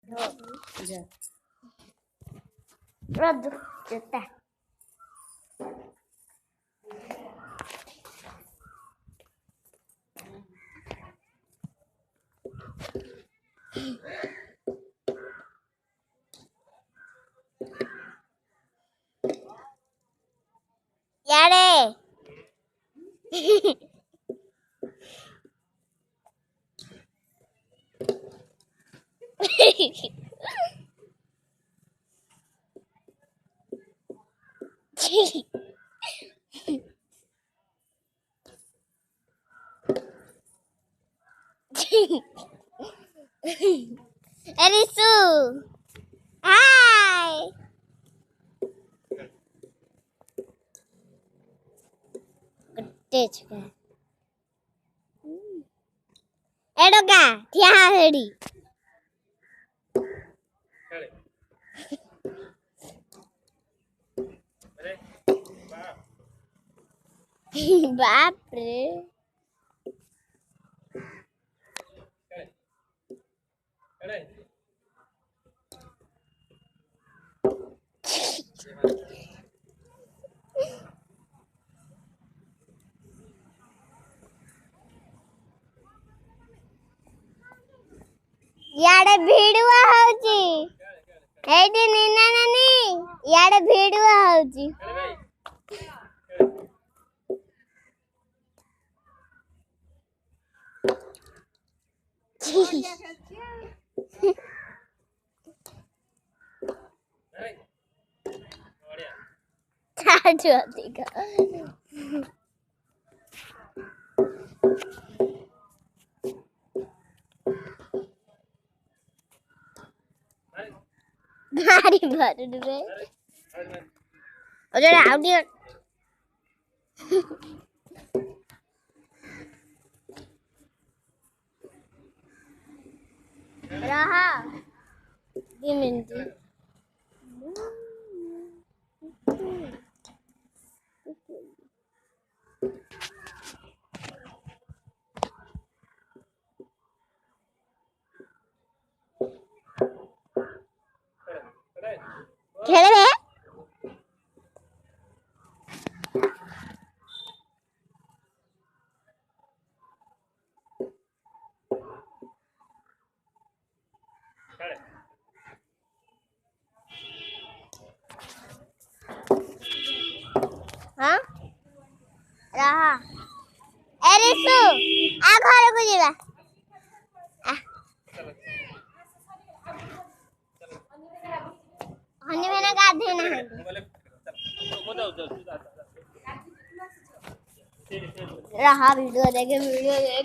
जा रद्द जता यारे rishu hai gede juga edoga dia hari बाप रे याडे भिडुआ होची एडी नीना नानी याडे भिडुआ होची चाचू अधिक गाड़ी भर रे ओ जरा आउडी रहा 2 मिनट खेले रे हाँ रहा ए रिशु आ घर को जीवा हनी मैंने गाधे ना रहा वीडियो देखे